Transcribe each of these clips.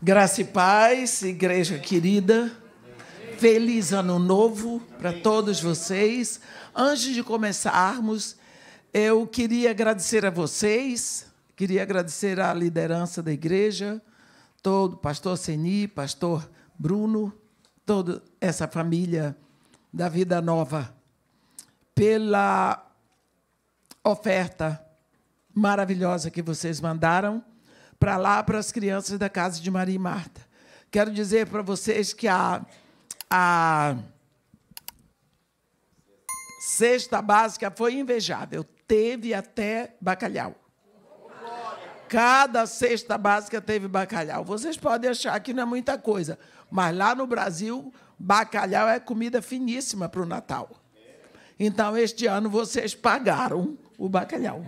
Graça e paz, igreja querida. Feliz ano novo para todos vocês. Antes de começarmos, eu queria agradecer a vocês, queria agradecer à liderança da igreja, todo pastor Seni, pastor Bruno, toda essa família da Vida Nova, pela oferta maravilhosa que vocês mandaram para lá, para as crianças da Casa de Maria e Marta. Quero dizer para vocês que a cesta básica foi invejável. Teve até bacalhau. Cada cesta básica teve bacalhau. Vocês podem achar que não é muita coisa, mas lá no Brasil, bacalhau é comida finíssima para o Natal. Então, este ano, vocês pagaram o bacalhau.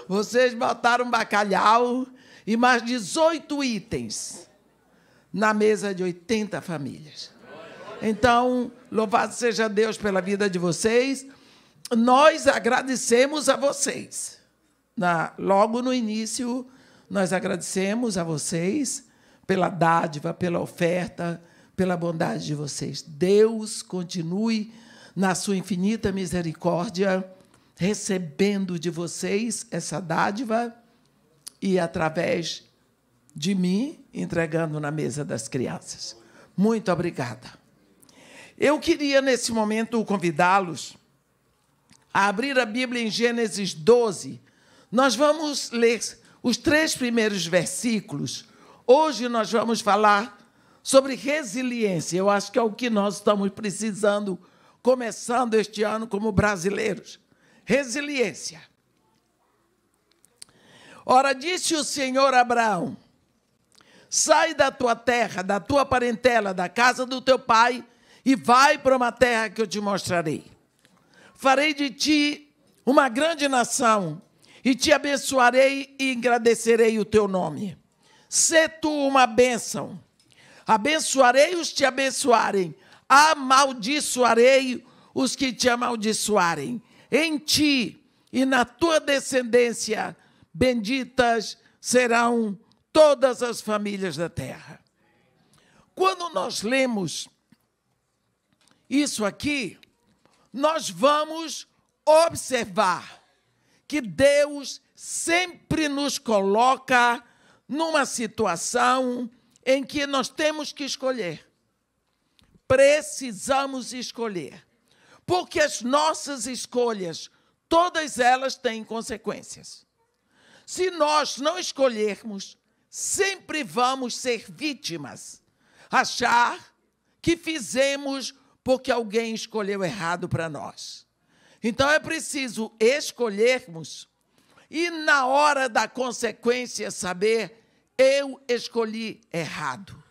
Vocês botaram bacalhau e mais 18 itens na mesa de 80 famílias. Então, louvado seja Deus pela vida de vocês. Nós agradecemos a vocês. Logo no início, nós agradecemos a vocês pela dádiva, pela oferta, pela bondade de vocês. Deus continue, na sua infinita misericórdia, recebendo de vocês essa dádiva e, através de mim, entregando na mesa das crianças. Muito obrigada. Eu queria, nesse momento, convidá-los a abrir a Bíblia em Gênesis 12. Nós vamos ler os 3 primeiros versículos. Hoje nós vamos falar sobre resiliência. Eu acho que é o que nós estamos precisando, começando este ano como brasileiros. Resiliência. Ora, disse o Senhor a Abraão: sai da tua terra, da tua parentela, da casa do teu pai, e vai para uma terra que eu te mostrarei. Farei de ti uma grande nação, e te abençoarei e engrandecerei o teu nome. Sê tu uma bênção. Abençoarei os que te abençoarem, amaldiçoarei os que te amaldiçoarem. Em ti e na tua descendência, benditas serão todas as famílias da terra. Quando nós lemos isso aqui, nós vamos observar que Deus sempre nos coloca numa situação em que nós temos que escolher. Precisamos escolher. Porque as nossas escolhas, todas elas têm consequências. Se nós não escolhermos, sempre vamos ser vítimas. Achar que fizemos porque alguém escolheu errado para nós. Então, é preciso escolhermos e, na hora da consequência, saber: eu escolhi errado.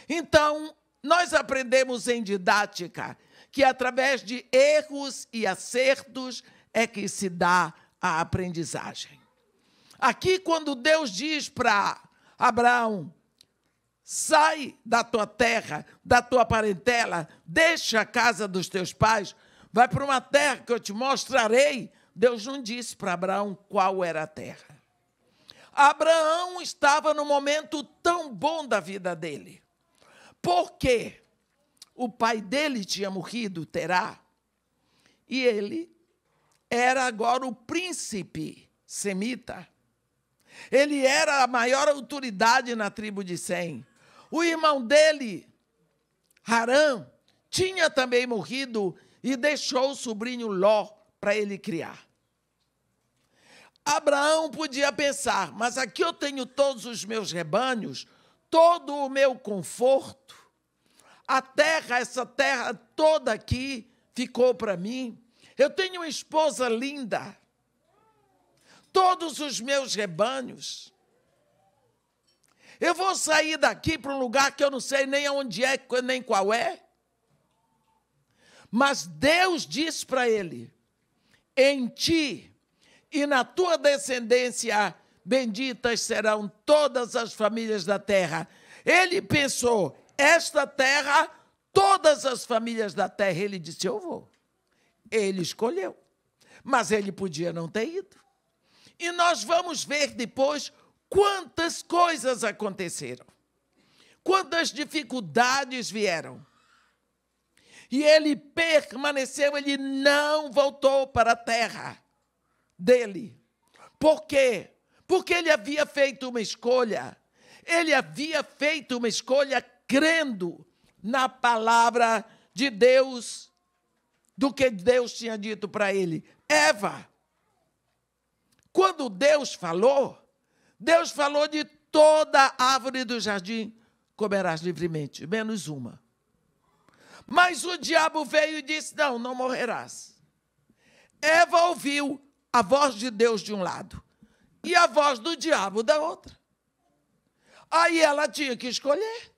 Então, nós aprendemos em didática que, através de erros e acertos, é que se dá a aprendizagem. Aqui, quando Deus diz para Abraão: sai da tua terra, da tua parentela, deixa a casa dos teus pais, vai para uma terra que eu te mostrarei. Deus não disse para Abraão qual era a terra. Abraão estava num momento tão bom da vida dele. Porque o pai dele tinha morrido, Terá, e ele era agora o príncipe semita. Ele era a maior autoridade na tribo de Sem. O irmão dele, Harã, tinha também morrido e deixou o sobrinho Ló para ele criar. Abraão podia pensar: mas aqui eu tenho todos os meus rebanhos, todo o meu conforto, a terra, essa terra toda aqui ficou para mim, eu tenho uma esposa linda, todos os meus rebanhos. Eu vou sair daqui para um lugar que eu não sei nem onde é, nem qual é. Mas Deus disse para ele: em ti e na tua descendência, benditas serão todas as famílias da terra. Ele pensou: esta terra, todas as famílias da terra. Ele disse: eu vou. Ele escolheu. Mas ele podia não ter ido. E nós vamos ver depois quantas coisas aconteceram, quantas dificuldades vieram. E ele permaneceu, ele não voltou para a terra dele. Por quê? Porque ele havia feito uma escolha. Ele havia feito uma escolha crendo na palavra de Deus, do que Deus tinha dito para ele. Eva, quando Deus falou de toda árvore do jardim, comerás livremente, menos uma. Mas o diabo veio e disse, não morrerás. Eva ouviu a voz de Deus de um lado e a voz do diabo da outra. Aí ela tinha que escolher.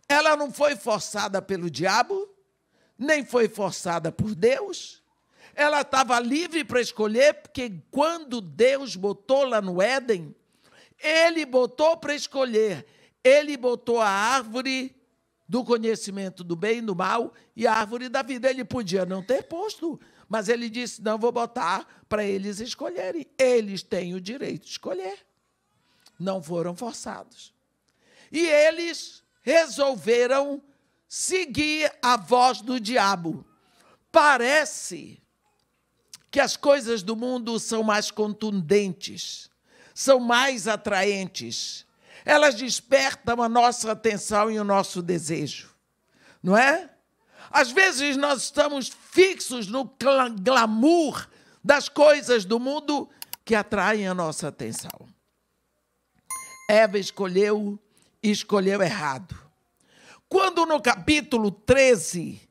Ela não foi forçada pelo diabo, nem foi forçada por Deus. Ela estava livre para escolher, porque quando Deus botou lá no Éden, ele botou para escolher. Ele botou a árvore do conhecimento do bem e do mal e a árvore da vida. Ele podia não ter posto, mas ele disse, não, vou botar para eles escolherem. Eles têm o direito de escolher. Não foram forçados. E eles resolveram seguir a voz do diabo. Parece que as coisas do mundo são mais contundentes, são mais atraentes. Elas despertam a nossa atenção e o nosso desejo, não é? Às vezes nós estamos fixos no glamour das coisas do mundo que atraem a nossa atenção. Eva escolheu errado. Quando no capítulo 13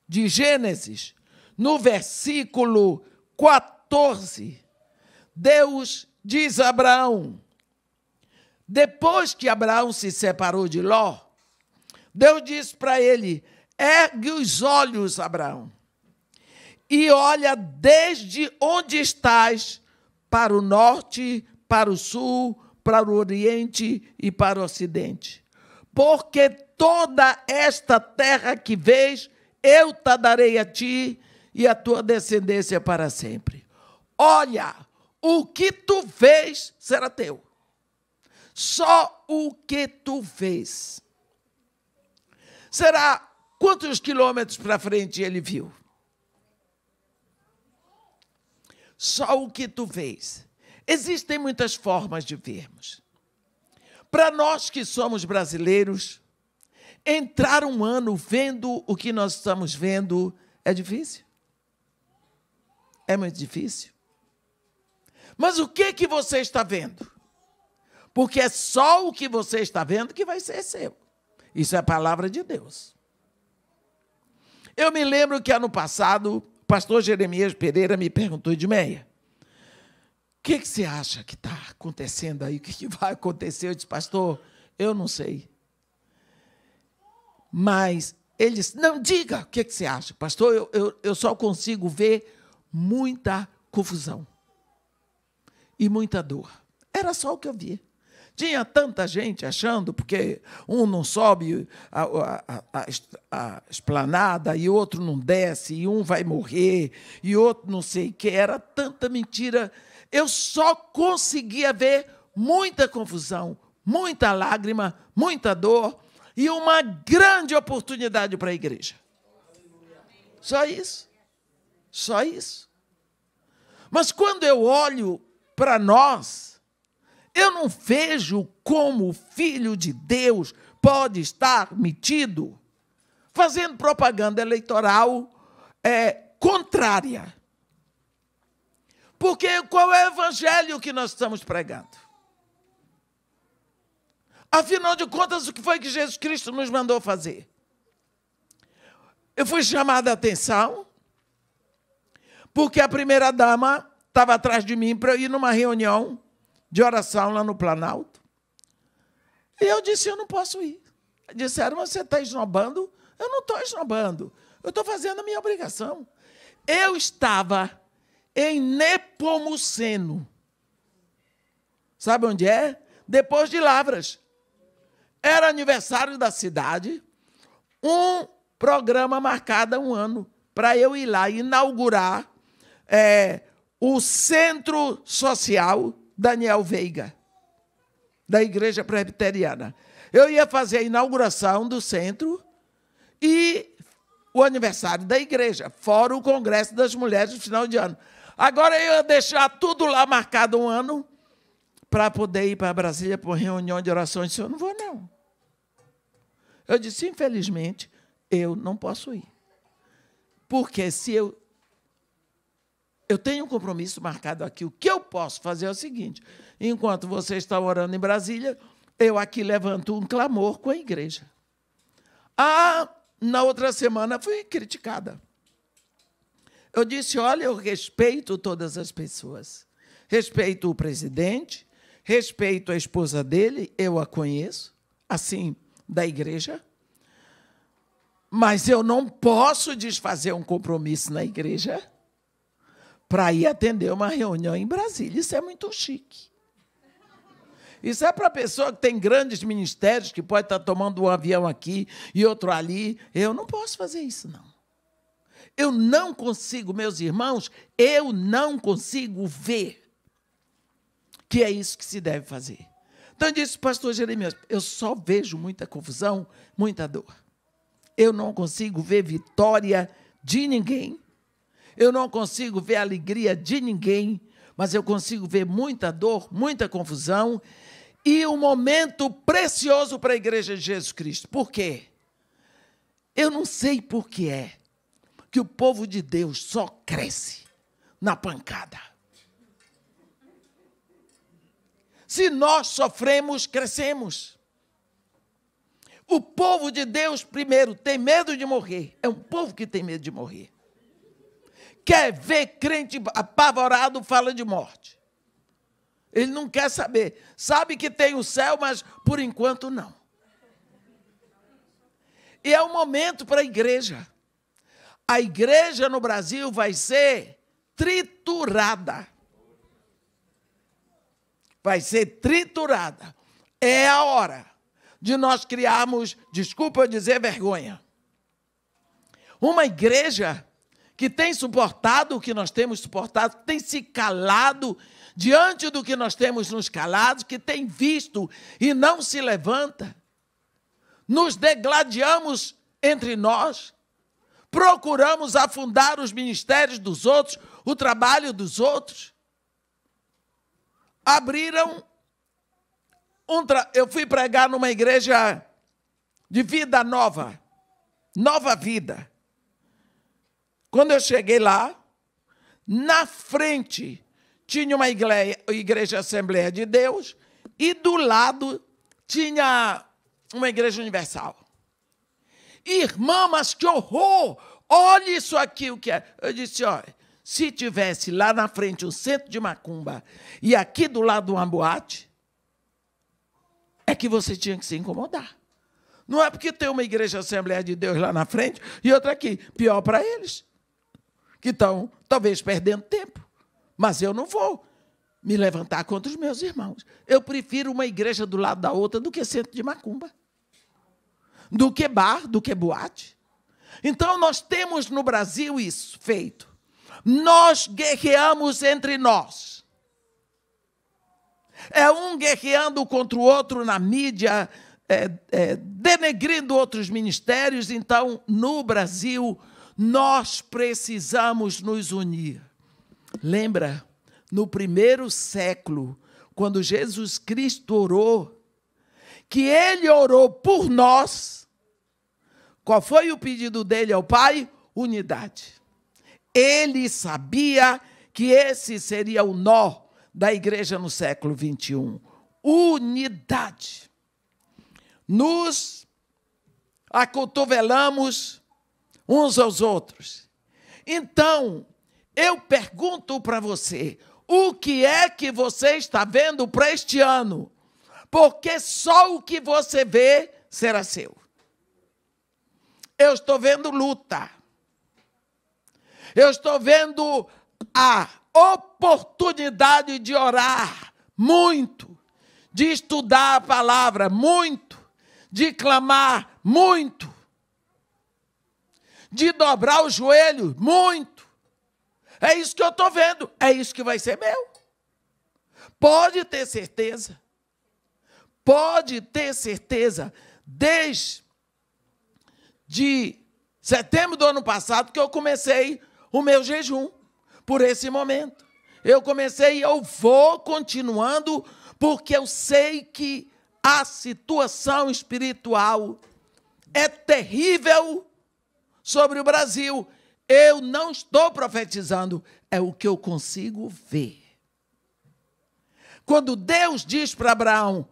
de Gênesis, no versículo 14, Deus diz a Abraão, depois que Abraão se separou de Ló, Deus disse para ele, ergue os olhos, Abraão, e olha desde onde estás para o norte, para o sul, para o oriente e para o ocidente. Porque toda esta terra que vês, eu te darei a ti e a tua descendência para sempre. Olha, o que tu vês será teu. Só o que tu vês. Será quantos quilômetros para frente ele viu? Só o que tu vês. Existem muitas formas de vermos. Para nós que somos brasileiros, entrar um ano vendo o que nós estamos vendo é difícil. É muito difícil. Mas o que você está vendo? Porque é só o que você está vendo que vai ser seu. Isso é a palavra de Deus. Eu me lembro que ano passado, o pastor Jeremias Pereira me perguntou, Edmeia, o que você acha que está acontecendo aí? O que vai acontecer? Eu disse, pastor, eu não sei. Mas ele disse, não, diga o que você acha. Pastor, eu só consigo ver muita confusão e muita dor. Era só o que eu via. Tinha tanta gente achando, porque um não sobe a esplanada e outro não desce, e um vai morrer, e outro não sei o que. Era tanta mentira. Eu só conseguia ver muita confusão, muita lágrima, muita dor e uma grande oportunidade para a igreja. Só isso. Só isso. Mas quando eu olho para nós, eu não vejo como o Filho de Deus pode estar metido fazendo propaganda eleitoral contrária. Porque qual é o evangelho que nós estamos pregando? Afinal de contas, o que foi que Jesus Cristo nos mandou fazer? Eu fui chamada a atenção porque a primeira-dama estava atrás de mim para eu ir numa reunião de oração lá no Planalto. E eu disse, eu não posso ir. Disseram, você está esnobando? Eu não estou esnobando. Eu estou fazendo a minha obrigação. Eu estava em Nepomuceno. Sabe onde é? Depois de Lavras. Era aniversário da cidade, um programa marcado há um ano para eu ir lá inaugurar o Centro Social Daniel Veiga, da Igreja Presbiteriana. Eu ia fazer a inauguração do centro e o aniversário da igreja, fora o Congresso das Mulheres no final de ano. Agora eu ia deixar tudo lá marcado um ano para poder ir para Brasília para uma reunião de orações. Eu disse, eu não vou, não. Eu disse, infelizmente, eu não posso ir. Porque se eu tenho um compromisso marcado aqui, o que eu posso fazer é o seguinte, enquanto você está orando em Brasília, eu aqui levanto um clamor com a igreja. Na outra semana fui criticada. Eu disse, olha, eu respeito todas as pessoas. Respeito o presidente, respeito a esposa dele, eu a conheço, assim, da igreja. Mas eu não posso desfazer um compromisso na igreja para ir atender uma reunião em Brasília. Isso é muito chique. Isso é para a pessoa que tem grandes ministérios, que pode estar tomando um avião aqui e outro ali. Eu não posso fazer isso, não. Eu não consigo, meus irmãos, eu não consigo ver que é isso que se deve fazer. Então, disse o pastor Jeremias, eu só vejo muita confusão, muita dor. Eu não consigo ver vitória de ninguém. Eu não consigo ver alegria de ninguém, mas eu consigo ver muita dor, muita confusão e um momento precioso para a Igreja de Jesus Cristo. Por quê? Eu não sei por que é que o povo de Deus só cresce na pancada. Se nós sofremos, crescemos. O povo de Deus, primeiro, tem medo de morrer. É um povo que tem medo de morrer. Quer ver crente apavorado, fala de morte. Ele não quer saber. Sabe que tem o céu, mas por enquanto não. E é um momento para a igreja. A igreja no Brasil vai ser triturada. Vai ser triturada. É a hora de nós criarmos, desculpa eu dizer, vergonha. Uma igreja que tem suportado o que nós temos suportado, que tem se calado diante do que nós temos nos calados, que tem visto e não se levanta. Nos degladiamos entre nós, procuramos afundar os ministérios dos outros, o trabalho dos outros. Abriram eu fui pregar numa igreja de vida nova, Nova Vida. Quando eu cheguei lá, na frente tinha uma igreja Assembleia de Deus e do lado tinha uma igreja universal. Irmã, mas que horror! Olha isso aqui, o que é. Eu disse, olha, se tivesse lá na frente um centro de macumba e aqui do lado uma boate, é que você tinha que se incomodar. Não é porque tem uma igreja Assembleia de Deus lá na frente e outra aqui. Pior para eles, que estão talvez perdendo tempo. Mas eu não vou me levantar contra os meus irmãos. Eu prefiro uma igreja do lado da outra do que centro de macumba, do que bar, do que boate. Então, nós temos no Brasil isso feito. Nós guerreamos entre nós. É um guerreando contra o outro na mídia, denegrindo outros ministérios. Então, no Brasil, nós precisamos nos unir. Lembra, no primeiro século, quando Jesus Cristo orou, que ele orou por nós, qual foi o pedido dele ao Pai? Unidade. Ele sabia que esse seria o nó da igreja no século XXI. Unidade. Nos acotovelamos uns aos outros. Então, eu pergunto para você, o que é que você está vendo para este ano? Porque só o que você vê será seu. Eu estou vendo luta. Eu estou vendo a oportunidade de orar muito, de estudar a palavra muito, de clamar muito, de dobrar o joelho muito. É isso que eu estou vendo, é isso que vai ser meu. pode ter certeza, desde setembro do ano passado que eu comecei o meu jejum por esse momento. Eu comecei e eu vou continuando, porque eu sei que a situação espiritual é terrível sobre o Brasil. Eu não estou profetizando, é o que eu consigo ver. Quando Deus diz para Abraão,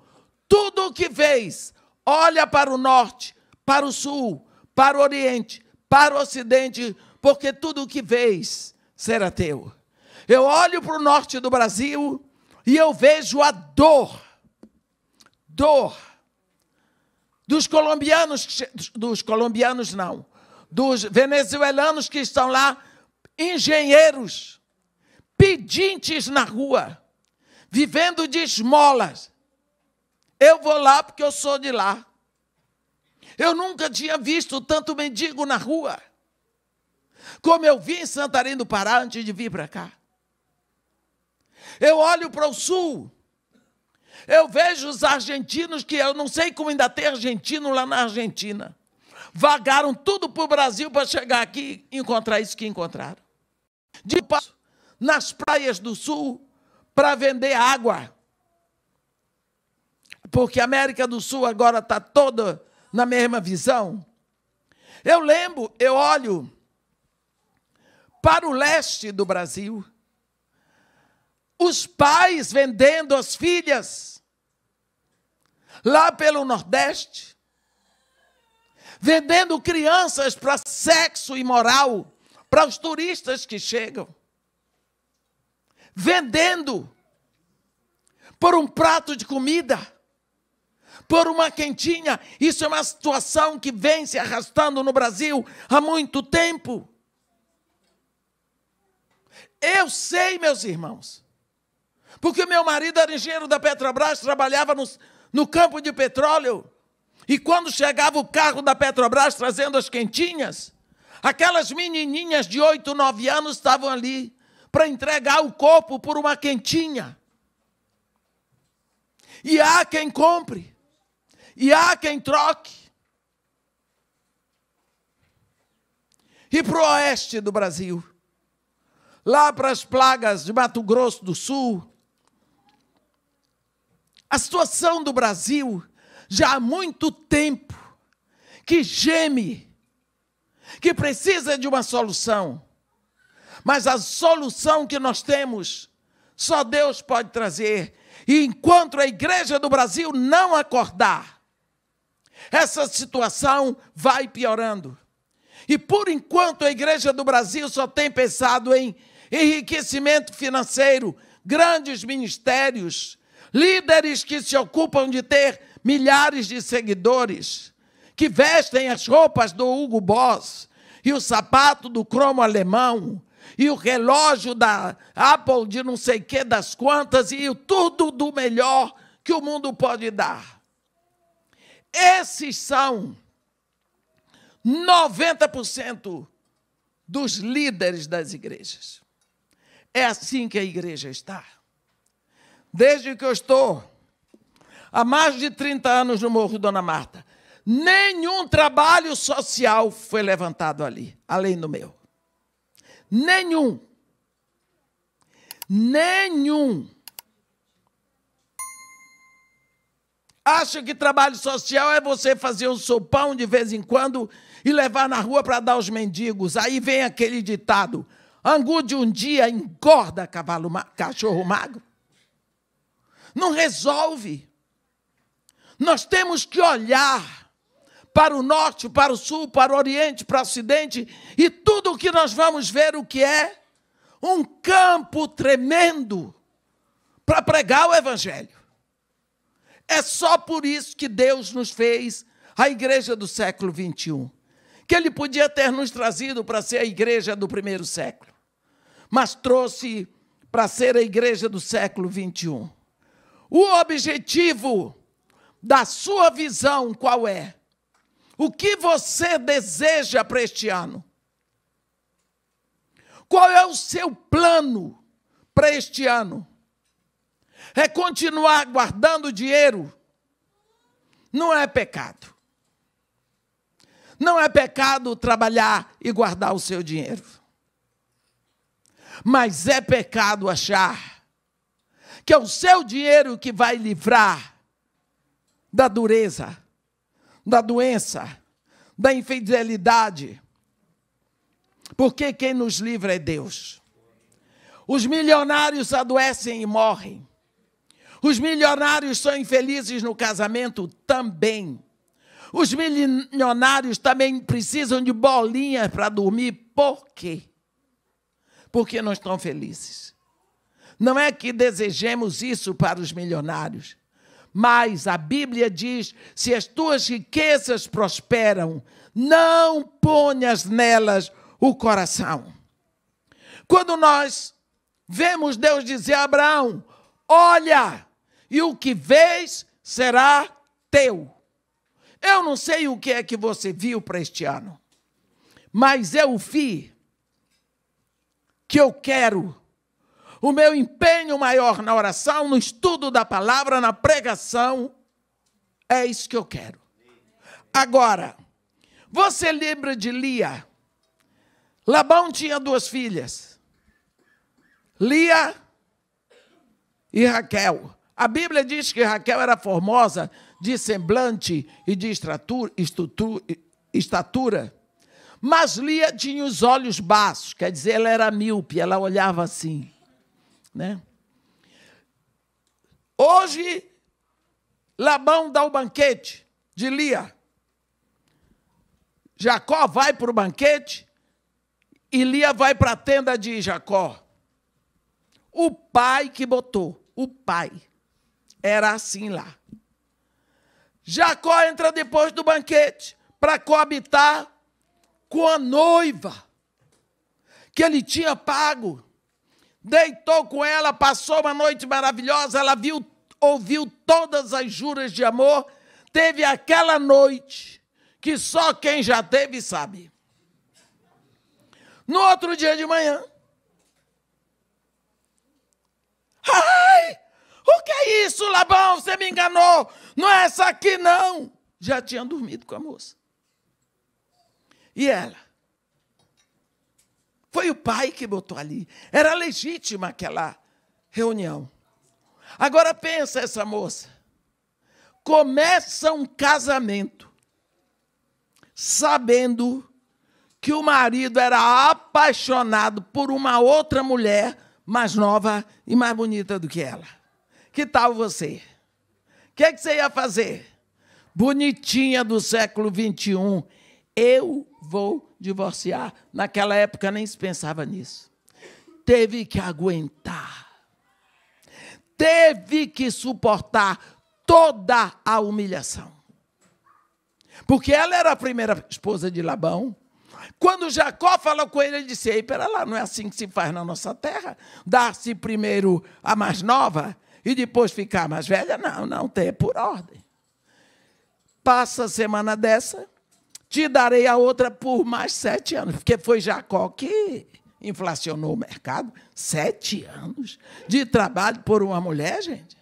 tudo o que vês, olha para o norte, para o sul, para o oriente, para o ocidente, porque tudo o que vês será teu. Eu olho para o norte do Brasil e eu vejo a dor dos venezuelanos que estão lá, engenheiros, pedintes na rua, vivendo de esmolas. Eu vou lá porque eu sou de lá. Eu nunca tinha visto tanto mendigo na rua como eu vi em Santarém do Pará antes de vir para cá. Eu olho para o sul, eu vejo os argentinos, que eu não sei como ainda tem argentino lá na Argentina. Vagaram tudo para o Brasil para chegar aqui e encontrar isso que encontraram. De passo, nas praias do sul, para vender água. Porque a América do Sul agora está toda na mesma visão. Eu olho para o leste do Brasil, os pais vendendo as filhas, lá pelo Nordeste, vendendo crianças para sexo imoral, para os turistas que chegam, vendendo por um prato de comida, por uma quentinha. Isso é uma situação que vem se arrastando no Brasil há muito tempo. Eu sei, meus irmãos, porque meu marido era engenheiro da Petrobras, trabalhava no campo de petróleo, e quando chegava o carro da Petrobras trazendo as quentinhas, aquelas menininhas de 8, 9 anos estavam ali para entregar o corpo por uma quentinha. E há quem compre, e há quem troque. E para o oeste do Brasil, lá para as plagas de Mato Grosso do Sul, a situação do Brasil já há muito tempo que geme, que precisa de uma solução. Mas a solução que nós temos, só Deus pode trazer. E enquanto a igreja do Brasil não acordar, essa situação vai piorando. E por enquanto a igreja do Brasil só tem pensado em enriquecimento financeiro, grandes ministérios, líderes que se ocupam de ter milhares de seguidores, que vestem as roupas do Hugo Boss, e o sapato do cromo alemão, e o relógio da Apple de não sei que das quantas, e tudo do melhor que o mundo pode dar. Esses são 90% dos líderes das igrejas. É assim que a igreja está. Desde que eu estou há mais de 30 anos no Morro Dona Marta, nenhum trabalho social foi levantado ali, além do meu. Nenhum. Acha que trabalho social é você fazer um sopão de vez em quando e levar na rua para dar aos mendigos. Aí vem aquele ditado, angu de um dia engorda cachorro magro. Não resolve. Nós temos que olhar para o norte, para o sul, para o oriente, para o ocidente, e tudo o que nós vamos ver o que é um campo tremendo para pregar o evangelho. É só por isso que Deus nos fez a igreja do século XXI, que Ele podia ter nos trazido para ser a igreja do primeiro século, mas trouxe para ser a igreja do século XXI. O objetivo da sua visão qual é? O que você deseja para este ano? Qual é o seu plano para este ano? é continuar guardando dinheiro, não é pecado. Não é pecado trabalhar e guardar o seu dinheiro. Mas é pecado achar que é o seu dinheiro que vai livrar da dureza, da doença, da infidelidade. Porque quem nos livra é Deus. Os milionários adoecem e morrem. Os milionários são infelizes no casamento também. Os milionários também precisam de bolinhas para dormir. Por quê? Porque não estão felizes. Não é que desejemos isso para os milionários, mas a Bíblia diz, se as tuas riquezas prosperam, não ponhas nelas o coração. Quando nós vemos Deus dizer a Abraão, olha, e o que vês será teu. Eu não sei o que é que você viu para este ano, mas eu vi que eu quero o meu empenho maior na oração, no estudo da palavra, na pregação, é isso que eu quero. Agora, você lembra de Lia? Labão tinha 2 filhas, Lia e Raquel. A Bíblia diz que Raquel era formosa de semblante e de estatura, mas Lia tinha os olhos baços, quer dizer, ela era míope, ela olhava assim, né? Hoje, Labão dá o banquete de Lia. Jacó vai para o banquete e Lia vai para a tenda de Jacó. O pai que botou, o pai, era assim lá. Jacó entra depois do banquete para coabitar com a noiva que ele tinha pago. Deitou com ela, passou uma noite maravilhosa, ela ouviu todas as juras de amor, teve aquela noite que só quem já teve sabe. No outro dia de manhã, ai, o que é isso, Labão? Você me enganou. Não é essa aqui, não. Já tinha dormido com a moça. E ela? Foi o pai que botou ali. Era legítima aquela reunião. Agora pensa essa moça. Começa um casamento sabendo que o marido era apaixonado por uma outra mulher mais nova e mais bonita do que ela. Que tal você? O que você ia fazer? Bonitinha do século XXI. Eu vou divorciar. Naquela época nem se pensava nisso. Teve que aguentar. Teve que suportar toda a humilhação. Porque ela era a primeira esposa de Labão. Quando Jacó falou com ele, ele disse, ei, pera lá, não é assim que se faz na nossa terra? Dar-se primeiro a mais nova e depois ficar mais velha? Não, tem por ordem. Passa a semana dessa, te darei a outra por mais 7 anos. Porque foi Jacó que inflacionou o mercado. 7 anos de trabalho por uma mulher, gente.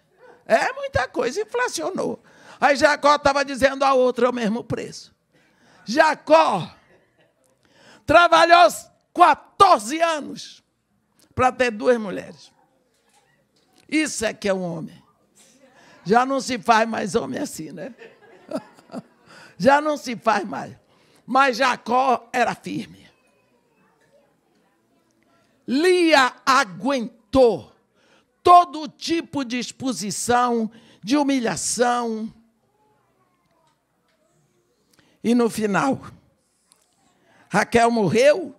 É muita coisa, inflacionou. Aí Jacó estava dizendo a outra o mesmo preço. Jacó trabalhou 14 anos para ter 2 mulheres. Isso é que é um homem. Já não se faz mais homem assim, né? Já não se faz mais. Mas Jacó era firme. Lia aguentou todo tipo de exposição, de humilhação. E no final, Raquel morreu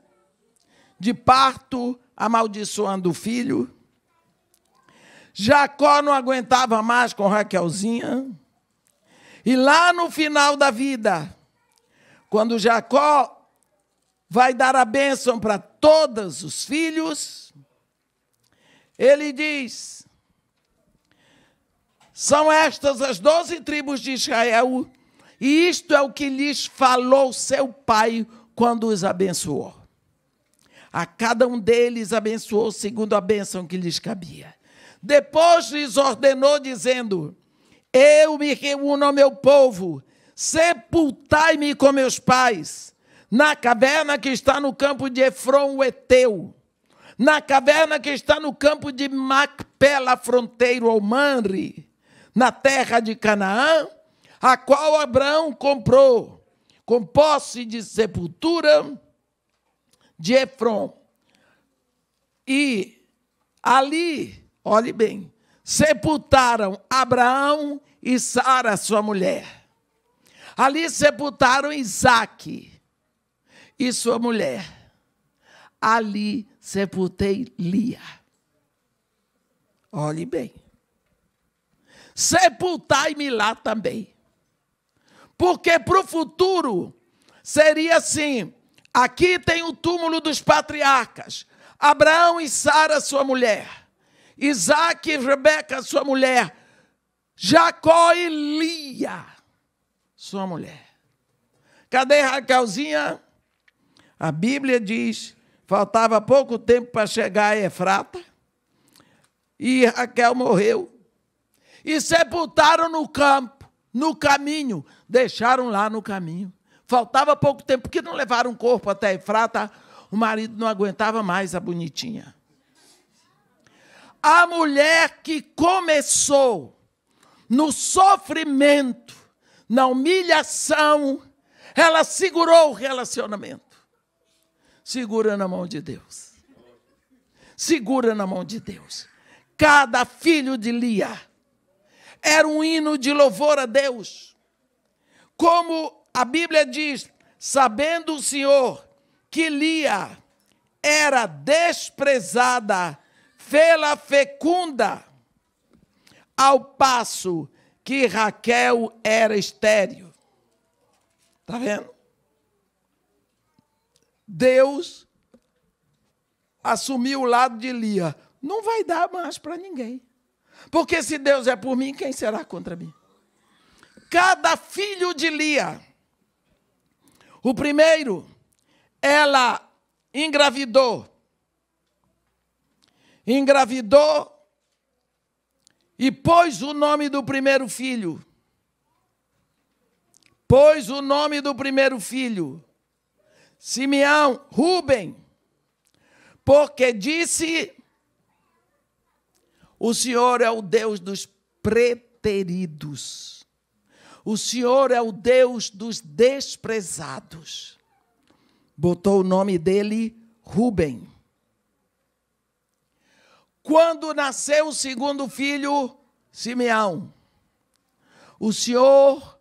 de parto, amaldiçoando o filho. Jacó não aguentava mais com Raquelzinha. E lá no final da vida, quando Jacó vai dar a bênção para todos os filhos, ele diz, são estas as 12 tribos de Israel, e isto é o que lhes falou seu pai quando os abençoou. A cada um deles abençoou segundo a bênção que lhes cabia. Depois lhes ordenou, dizendo: eu me reúno ao meu povo, sepultai-me com meus pais, na caverna que está no campo de Efron, o Eteu, na caverna que está no campo de Macpela, fronteiro ao Manre, na terra de Canaã, a qual Abraão comprou, com posse de sepultura de Efron. E ali, olhe bem, sepultaram Abraão e Sara, sua mulher. Ali sepultaram Isaque e sua mulher. Ali sepultei Lia. Olhe bem. Sepultai-me lá também. Porque para o futuro seria assim: aqui tem o túmulo dos patriarcas, Abraão e Sara, sua mulher, Isaque e Rebeca, sua mulher, Jacó e Lia, sua mulher. Cadê Raquelzinha? A Bíblia diz, faltava pouco tempo para chegar a Efrata, e Raquel morreu. E sepultaram no campo, no caminho, deixaram lá no caminho. Faltava pouco tempo, porque não levaram o corpo até Efrata, o marido não aguentava mais a bonitinha. A mulher que começou no sofrimento, na humilhação, ela segurou o relacionamento. Segura na mão de Deus. Segura na mão de Deus. Cada filho de Lia era um hino de louvor a Deus. Como a Bíblia diz, sabendo o Senhor que Lia era desprezada, fê-la fecunda, ao passo que Raquel era estéril. Está vendo? Deus assumiu o lado de Lia. Não vai dar mais para ninguém. Porque se Deus é por mim, quem será contra mim? Cada filho de Lia, o primeiro, ela engravidou e pôs o nome do primeiro filho. Pôs o nome do primeiro filho, Simeão, Rúben, porque disse: o Senhor é o Deus dos preteridos. O Senhor é o Deus dos desprezados. Botou o nome dele Rúben. Quando nasceu o segundo filho, Simeão, o Senhor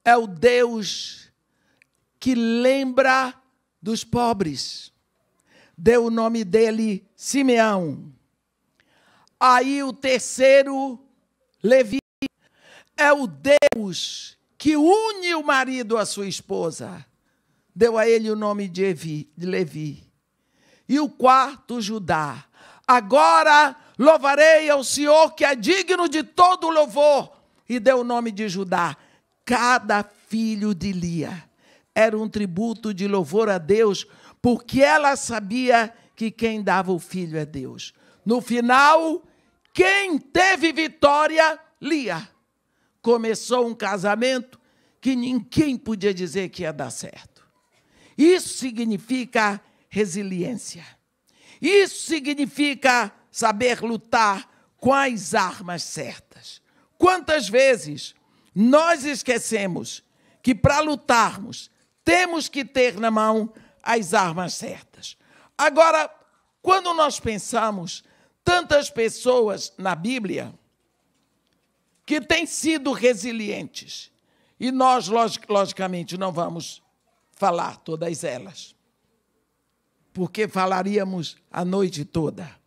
é o Deus que lembra dos pobres. Deu o nome dele Simeão. Aí o terceiro, Levi, é o Deus que une o marido à sua esposa. Deu a ele o nome de Levi. E o quarto, Judá. Agora louvarei ao Senhor, que é digno de todo louvor. E deu o nome de Judá. Cada filho de Lia era um tributo de louvor a Deus, porque ela sabia que quem dava o filho é Deus. No final, quem teve vitória? Lia. Começou um casamento que ninguém podia dizer que ia dar certo. Isso significa resiliência. Isso significa saber lutar com as armas certas. Quantas vezes nós esquecemos que para lutarmos temos que ter na mão as armas certas. Agora, quando nós pensamos tantas pessoas na Bíblia que têm sido resilientes, e nós, logicamente, não vamos falar todas elas, porque falaríamos a noite toda.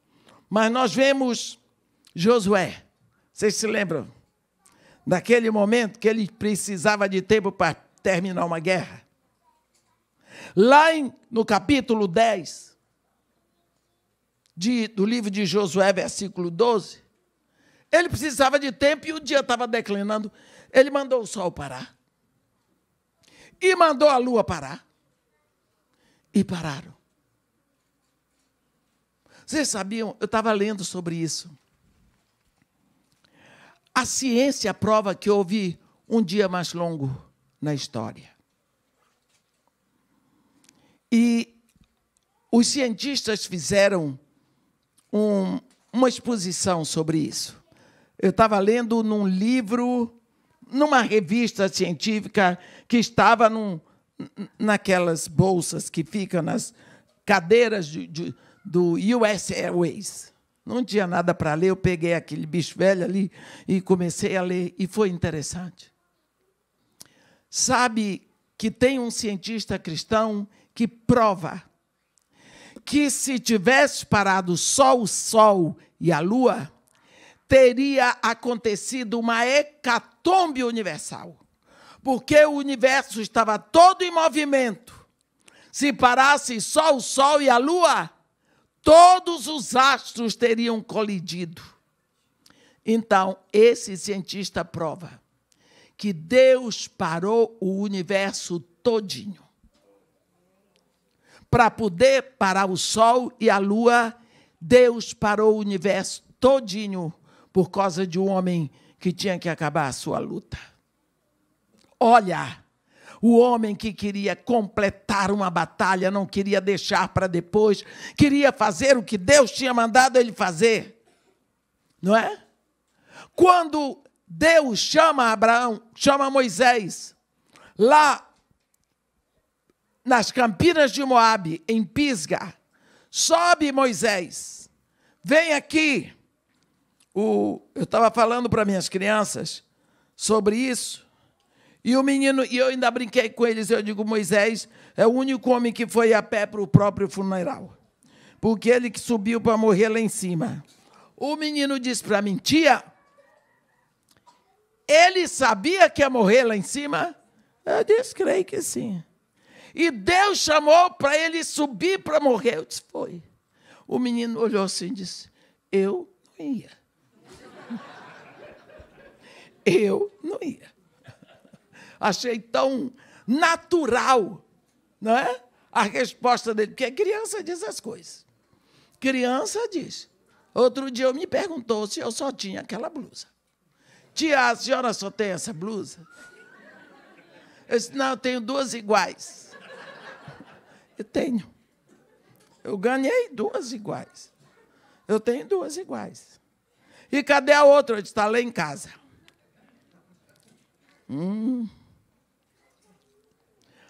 Mas nós vemos Josué. Vocês se lembram? Naquele momento que ele precisava de tempo para terminar uma guerra. Lá no capítulo 10 do livro de Josué, versículo 12, ele precisava de tempo e o dia estava declinando. Ele mandou o sol parar. E mandou a lua parar. E pararam. Vocês sabiam, eu estava lendo sobre isso. A ciência prova que houve um dia mais longo na história. E os cientistas fizeram uma exposição sobre isso. Eu estava lendo num livro, numa revista científica que estava naquelas bolsas que ficam nas cadeiras do US Airways. Não tinha nada para ler, eu peguei aquele bicho velho ali e comecei a ler, e foi interessante. Sabe que tem um cientista cristão que prova que se tivesse parado só o Sol e a Lua, teria acontecido uma hecatombe universal, porque o universo estava todo em movimento. Se parasse só o Sol e a Lua, todos os astros teriam colidido. Então, esse cientista prova que Deus parou o universo todinho. Para poder parar o Sol e a Lua, Deus parou o universo todinho por causa de um homem que tinha que acabar a sua luta. Olha, o homem que queria completar uma batalha, não queria deixar para depois, queria fazer o que Deus tinha mandado ele fazer. Não é? Quando Deus chama Abraão, chama Moisés, lá nas campinas de Moabe, em Pisga, sobe Moisés, vem aqui. Eu estava falando para minhas crianças sobre isso, e o menino, e eu ainda brinquei com eles, eu digo, Moisés é o único homem que foi a pé para o próprio funeral, porque ele que subiu para morrer lá em cima. O menino disse para mim, tia, ele sabia que ia morrer lá em cima? Eu disse, creio que sim. E Deus chamou para ele subir para morrer. Eu disse, foi. O menino olhou assim e disse, eu não ia. Eu não ia. Achei tão natural, não é? A resposta dele, porque criança diz as coisas. Criança diz. Outro dia me perguntou se eu só tinha aquela blusa. Tia, a senhora só tem essa blusa? Eu disse, não, eu tenho duas iguais. Eu tenho. Eu ganhei duas iguais. Eu tenho duas iguais. E cadê a outra? Eu disse, está lá em casa.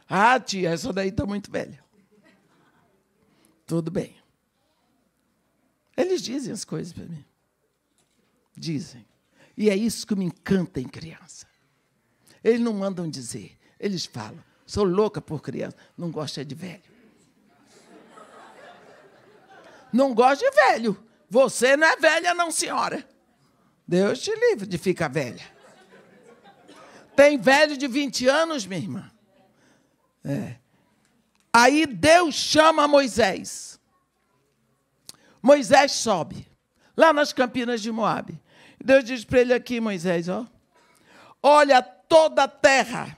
Ah, tia, essa daí está muito velha. Tudo bem. Eles dizem as coisas para mim. Dizem. E é isso que me encanta em criança. Eles não mandam dizer. Eles falam. Sou louca por criança. Não gosto de velho. Não gosto de velho. Você não é velha, não, senhora. Deus te livre de ficar velha. Tem velho de 20 anos, minha irmã. É. Aí Deus chama Moisés. Moisés sobe, lá nas campinas de Moabe. Deus diz para ele aqui, Moisés, ó, olha toda a terra,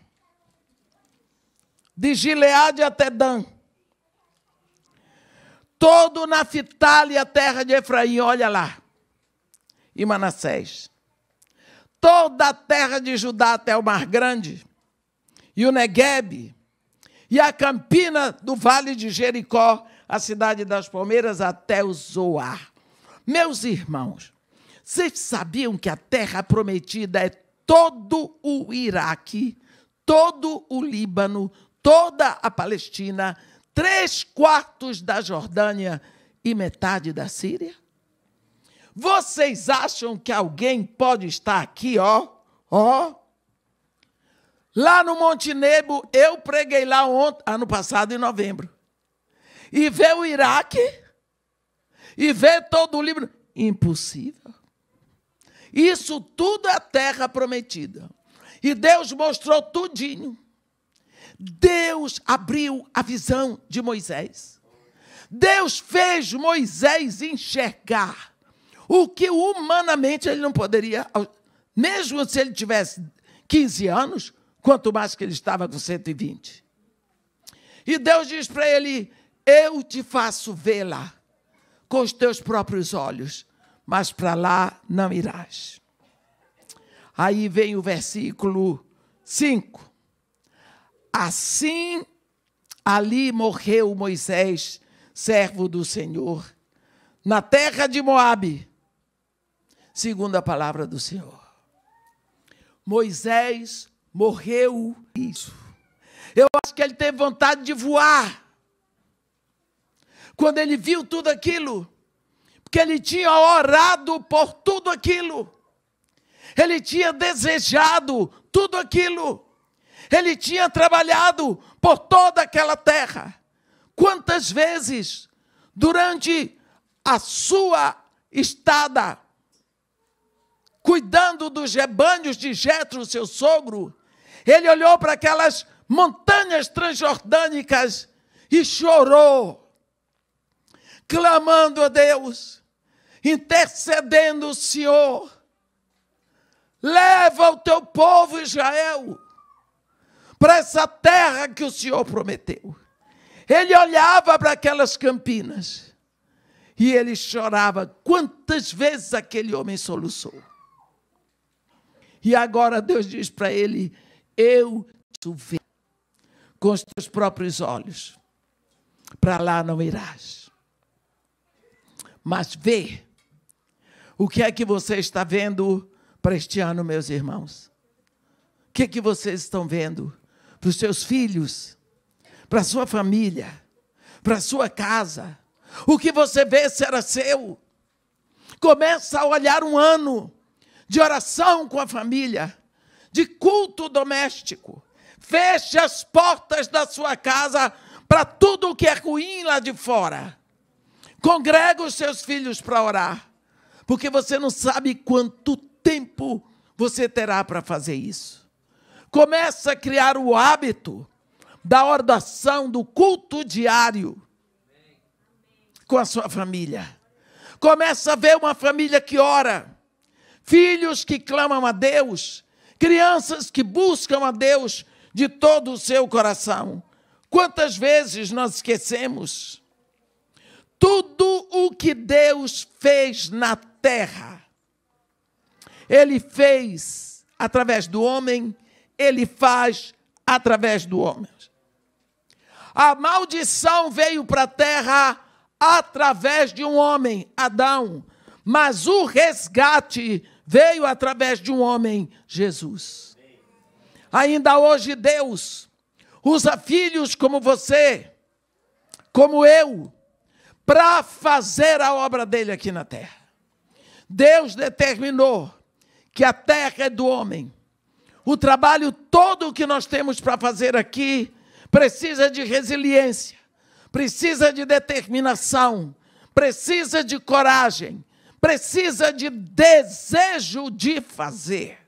de Gileade até Dan, todo Naphtali, a terra de Efraim, olha lá, e Manassés, toda a terra de Judá até o Mar Grande, e o Neguebe, e a campina do vale de Jericó, a cidade das palmeiras, até o Zoar. Meus irmãos, vocês sabiam que a terra prometida é todo o Iraque, todo o Líbano, toda a Palestina, 3/4 da Jordânia e metade da Síria? Vocês acham que alguém pode estar aqui, ó, lá no Monte Nebo, eu preguei lá ano passado, em novembro. E ver o Iraque, e ver todo o Líbano. Impossível. Isso tudo é terra prometida. E Deus mostrou tudinho. Deus abriu a visão de Moisés. Deus fez Moisés enxergar o que humanamente ele não poderia, mesmo se ele tivesse 15 anos, quanto mais que ele estava com 120. E Deus diz para ele, eu te faço vê-la com os teus próprios olhos, mas para lá não irás. Aí vem o versículo 5. Assim, ali morreu Moisés, servo do Senhor, na terra de Moabe, segundo a palavra do Senhor. Moisés morreu isso. Eu acho que ele teve vontade de voar quando ele viu tudo aquilo, porque ele tinha orado por tudo aquilo, ele tinha desejado tudo aquilo, ele tinha trabalhado por toda aquela terra. Quantas vezes, durante a sua estada, cuidando dos rebanhos de Jetro, seu sogro, ele olhou para aquelas montanhas transjordânicas e chorou, clamando a Deus, intercedendo: o Senhor, leva o teu povo Israel para essa terra que o Senhor prometeu. Ele olhava para aquelas campinas e ele chorava. Quantas vezes aquele homem soluçou. E agora Deus diz para ele: eu te vejo com os teus próprios olhos, para lá não irás. Mas vê, o que é que você está vendo para este ano, meus irmãos? O que é que vocês estão vendo para os seus filhos, para a sua família, para a sua casa? O que você vê será seu. Começa a olhar um ano de oração com a família, de culto doméstico. Feche as portas da sua casa para tudo o que é ruim lá de fora. Congrega os seus filhos para orar, porque você não sabe quanto tempo você terá para fazer isso. Começa a criar o hábito da oração, do culto diário com a sua família. Começa a ver uma família que ora, filhos que clamam a Deus, crianças que buscam a Deus de todo o seu coração. Quantas vezes nós esquecemos? Tudo o que Deus fez na terra, Ele fez através do homem, Ele faz através do homem. A maldição veio para a terra através de um homem, Adão, mas o resgate veio através de um homem, Jesus. Ainda hoje Deus usa filhos como você, como eu, para fazer a obra dele aqui na terra. Deus determinou que a terra é do homem. O trabalho todo que nós temos para fazer aqui precisa de resiliência, precisa de determinação, precisa de coragem, precisa de desejo de fazer.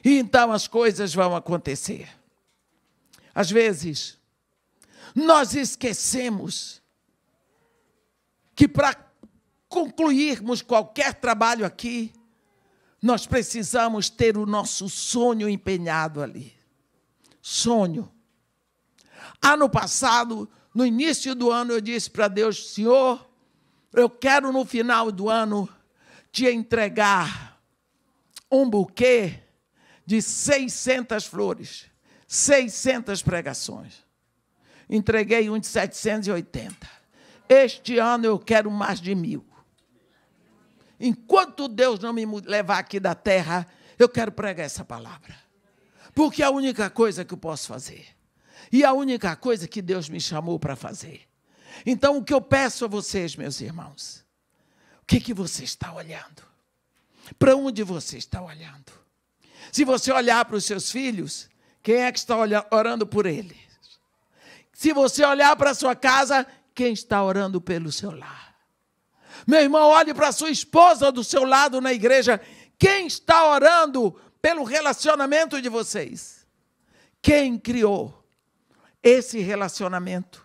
E então as coisas vão acontecer. Às vezes, nós esquecemos que para concluirmos qualquer trabalho aqui, nós precisamos ter o nosso sonho empenhado ali. Sonho. Ano passado, no início do ano, eu disse para Deus: Senhor, eu quero no final do ano te entregar um buquê de 600 flores, 600 pregações. Entreguei um de 780. Este ano eu quero mais de 1000. Enquanto Deus não me levar aqui da terra, eu quero pregar essa palavra. Porque é a única coisa que eu posso fazer. E a única coisa que Deus me chamou para fazer. Então, o que eu peço a vocês, meus irmãos, o que você está olhando? Para onde você está olhando? Se você olhar para os seus filhos, quem é que está orando por eles? Se você olhar para a sua casa, quem está orando pelo seu lar? Meu irmão, olhe para a sua esposa do seu lado na igreja. Quem está orando pelo relacionamento de vocês? Quem criou esse relacionamento?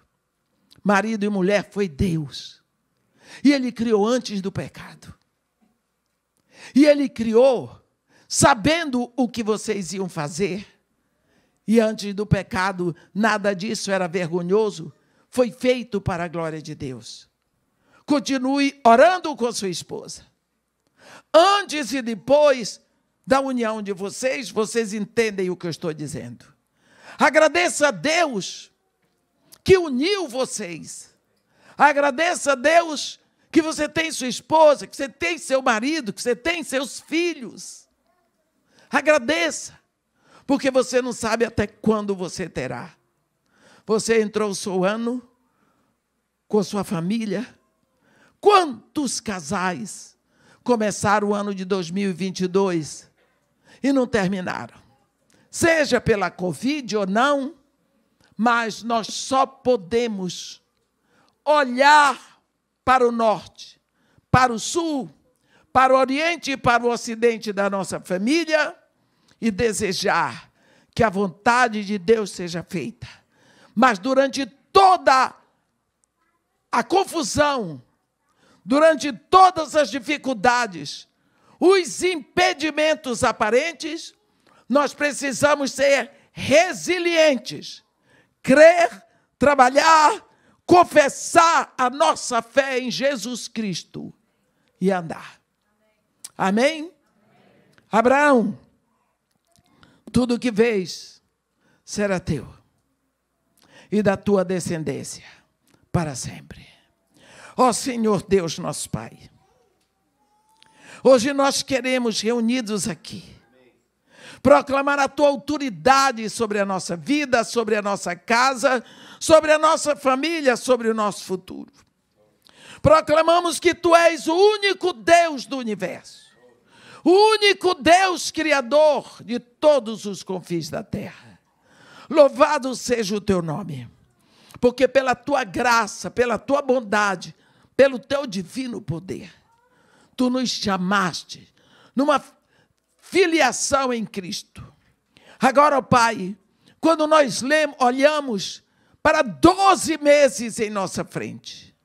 Marido e mulher, foi Deus. E Ele criou antes do pecado. E Ele criou sabendo o que vocês iam fazer. E antes do pecado, nada disso era vergonhoso. Foi feito para a glória de Deus. Continue orando com sua esposa. Antes e depois da união de vocês, vocês entendem o que eu estou dizendo. Agradeça a Deus que uniu vocês. Agradeça a Deus que você tem sua esposa, que você tem seu marido, que você tem seus filhos. Agradeça, porque você não sabe até quando você terá. Você entrou o seu ano com sua família. Quantos casais começaram o ano de 2022 e não terminaram? Seja pela Covid ou não, mas nós só podemos olhar para o norte, para o sul, para o oriente e para o ocidente da nossa família e desejar que a vontade de Deus seja feita. Mas durante toda a confusão, durante todas as dificuldades, os impedimentos aparentes, nós precisamos ser resilientes, crer, trabalhar, confessar a nossa fé em Jesus Cristo e andar. Amém? Abraão, tudo que vês será teu e da tua descendência para sempre. Ó Senhor Deus, nosso Pai, hoje nós queremos, reunidos aqui, proclamar a tua autoridade sobre a nossa vida, sobre a nossa casa, sobre a nossa família, sobre o nosso futuro. Proclamamos que tu és o único Deus do universo, o único Deus criador de todos os confins da terra. Louvado seja o teu nome, porque pela tua graça, pela tua bondade, pelo teu divino poder, tu nos chamaste numa filiação em Cristo. Agora, ó Pai, quando nós olhamos para 12 meses em nossa frente,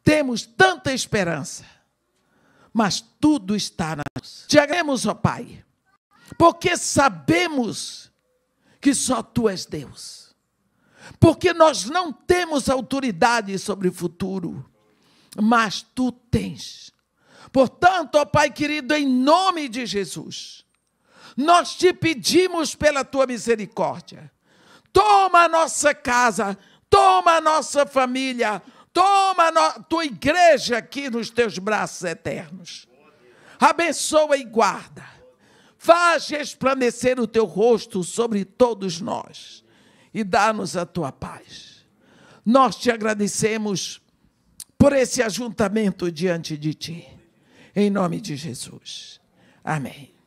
temos tanta esperança, mas tudo está na mão. Te agradecemos, ó Pai, porque sabemos que só Tu és Deus, porque nós não temos autoridade sobre o futuro, mas Tu tens. Portanto, ó Pai querido, em nome de Jesus, nós te pedimos pela tua misericórdia, toma a nossa casa, toma a nossa família, toma a tua igreja aqui nos teus braços eternos. Abençoa e guarda, faz resplandecer o teu rosto sobre todos nós e dá-nos a tua paz. Nós te agradecemos por esse ajuntamento diante de ti. Em nome de Jesus. Amém.